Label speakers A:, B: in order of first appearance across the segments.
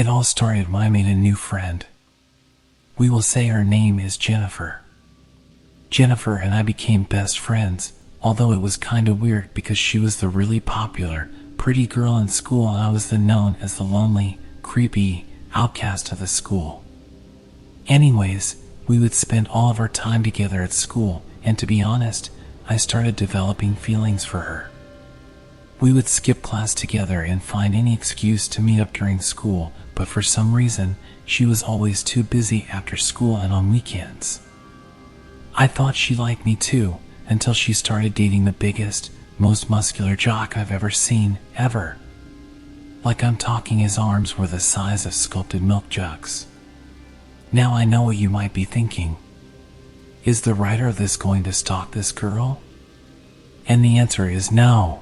A: It all started when I made a new friend. We will say her name is Jennifer. Jennifer and I became best friends, although it was kinda weird because she was the really popular, pretty girl in school and I was the known as the lonely, creepy outcast of the school. Anyways, we would spend all of our time together at school, and to be honest, I started developing feelings for her. We would skip class together and find any excuse to meet up during school, but for some reason, she was always too busy after school and on weekends. I thought she liked me too, until she started dating the biggest, most muscular jock I've ever seen, ever. Like I'm talking, his arms were the size of sculpted milk jugs. Now I know what you might be thinking. Is the writer of this going to stalk this girl? And the answer is no.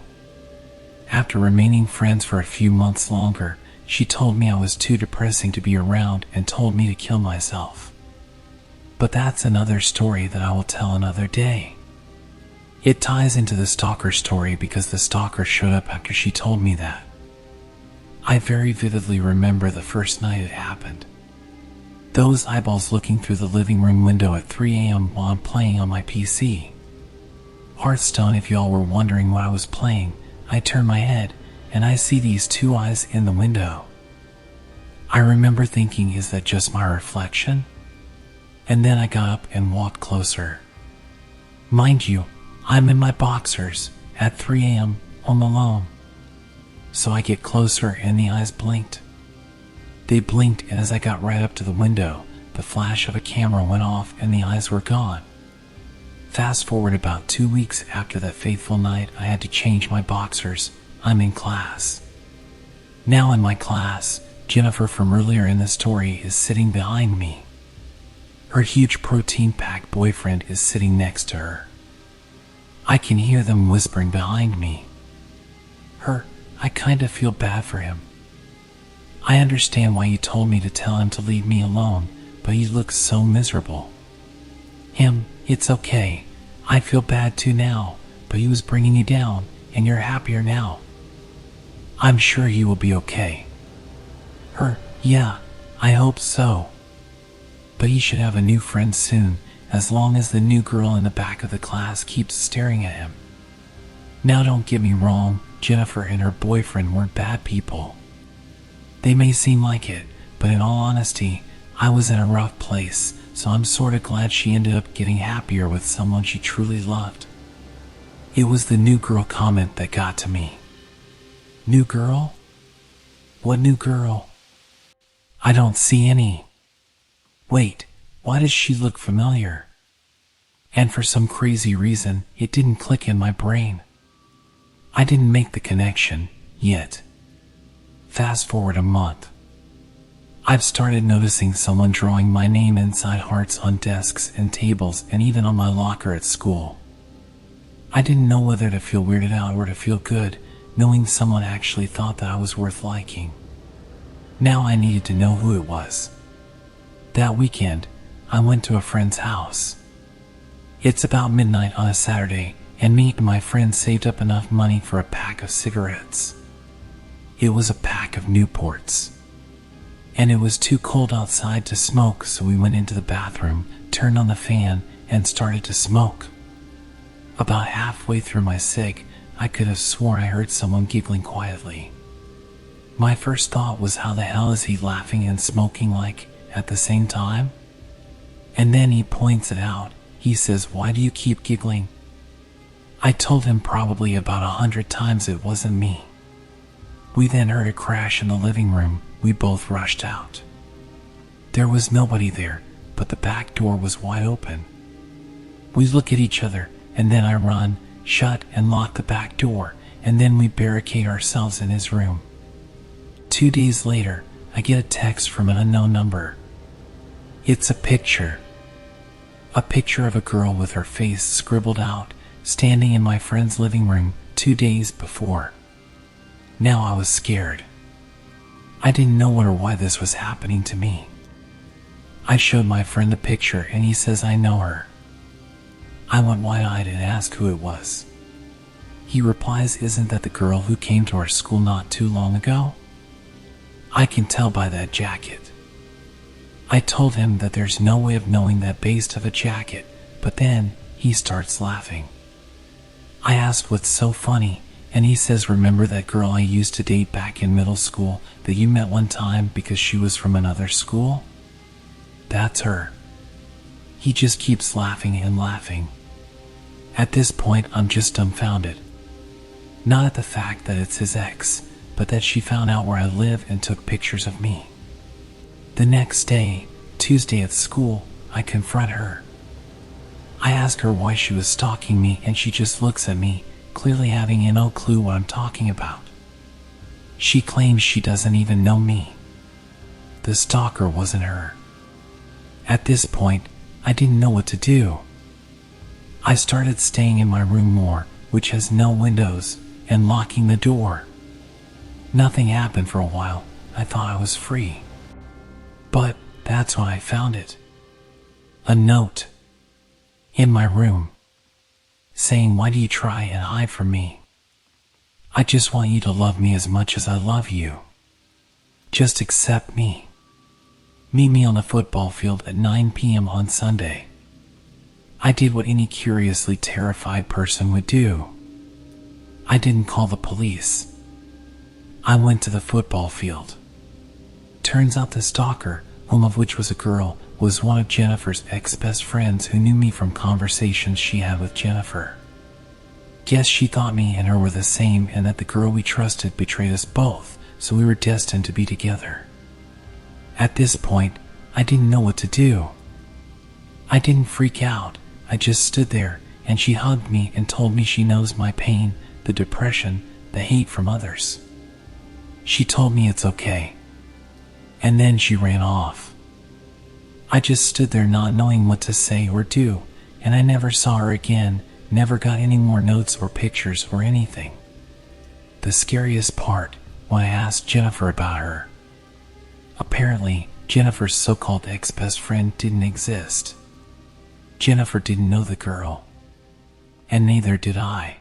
A: After remaining friends for a few months longer, she told me I was too depressing to be around and told me to kill myself. But that's another story that I will tell another day. It ties into the stalker story because the stalker showed up after she told me that. I very vividly remember the first night it happened. Those eyeballs looking through the living room window at 3 a.m. while I'm playing on my PC. Hearthstone, if y'all were wondering what I was playing, I turn my head, and I see these two eyes in the window. I remember thinking, is that just my reflection? And then I got up and walked closer. Mind you, I'm in my boxers at 3 a.m. home alone. So I get closer and the eyes blinked. They blinked, and as I got right up to the window, the flash of a camera went off and the eyes were gone. Fast forward about 2 weeks after that fateful night, I had to change my boxers. I'm in class. Now in my class, Jennifer from earlier in the story is sitting behind me. Her huge protein-packed boyfriend is sitting next to her. I can hear them whispering behind me. I kinda feel bad for him. I understand why you told me to tell him to leave me alone, but he looks so miserable. It's okay. I feel bad too now, but he was bringing you down, and you're happier now. I'm sure he will be okay. Yeah, I hope so. But he should have a new friend soon, as long as the new girl in the back of the class keeps staring at him. Now don't get me wrong, Jennifer and her boyfriend weren't bad people. They may seem like it, but in all honesty, I was in a rough place, so I'm sorta glad she ended up getting happier with someone she truly loved. It was the new girl comment that got to me. New girl? What new girl? I don't see any. Wait, why does she look familiar? And for some crazy reason, it didn't click in my brain. I didn't make the connection, yet. Fast forward a month. I've started noticing someone drawing my name inside hearts on desks and tables and even on my locker at school. I didn't know whether to feel weirded out or to feel good, knowing someone actually thought that I was worth liking. Now I needed to know who it was. That weekend, I went to a friend's house. It's about midnight on a Saturday, and me and my friend saved up enough money for a pack of cigarettes. It was a pack of Newports. And it was too cold outside to smoke, so we went into the bathroom, turned on the fan, and started to smoke. About halfway through my cig, I could have sworn I heard someone giggling quietly. My first thought was, how the hell is he laughing and smoking like at the same time? And then he points it out. He says, "Why do you keep giggling?" I told him probably about 100 times it wasn't me. We then heard a crash in the living room. We both rushed out. There was nobody there, but the back door was wide open. We look at each other, and then I run, shut, and lock the back door, and then we barricade ourselves in his room. 2 days later, I get a text from an unknown number. It's a picture. A picture of a girl with her face scribbled out, standing in my friend's living room 2 days before. Now I was scared. I didn't know what or why this was happening to me. I showed my friend the picture and he says I know her. I went wide-eyed and asked who it was. He replies, "Isn't that the girl who came to our school not too long ago?" I can tell by that jacket. I told him that there's no way of knowing that based of a jacket, but then he starts laughing. I asked what's so funny, and he says, remember that girl I used to date back in middle school that you met one time because she was from another school? That's her. He just keeps laughing and laughing. At this point, I'm just dumbfounded. Not at the fact that it's his ex, but that she found out where I live and took pictures of me. The next day, Tuesday at school, I confront her. I ask her why she was stalking me, and she just looks at me, clearly having no clue what I'm talking about. She claims she doesn't even know me. The stalker wasn't her. At this point, I didn't know what to do. I started staying in my room more, which has no windows, and locking the door. Nothing happened for a while. I thought I was free. But that's when I found it. A note. In my room. Saying, why do you try and hide from me? I just want you to love me as much as I love you. Just accept me. Meet me on the football field at 9 p.m. on Sunday. I did what any curiously terrified person would do. I didn't call the police. I went to the football field. Turns out the stalker, whom of which was a girl, was one of Jennifer's ex-best friends who knew me from conversations she had with Jennifer. Guess she thought me and her were the same, and that the girl we trusted betrayed us both, so we were destined to be together. At this point, I didn't know what to do. I didn't freak out. I just stood there, and she hugged me and told me she knows my pain, the depression, the hate from others. She told me it's okay. And then she ran off. I just stood there not knowing what to say or do, and I never saw her again, never got any more notes or pictures or anything. The scariest part, when I asked Jennifer about her. Apparently, Jennifer's so-called ex-best friend didn't exist. Jennifer didn't know the girl. And neither did I.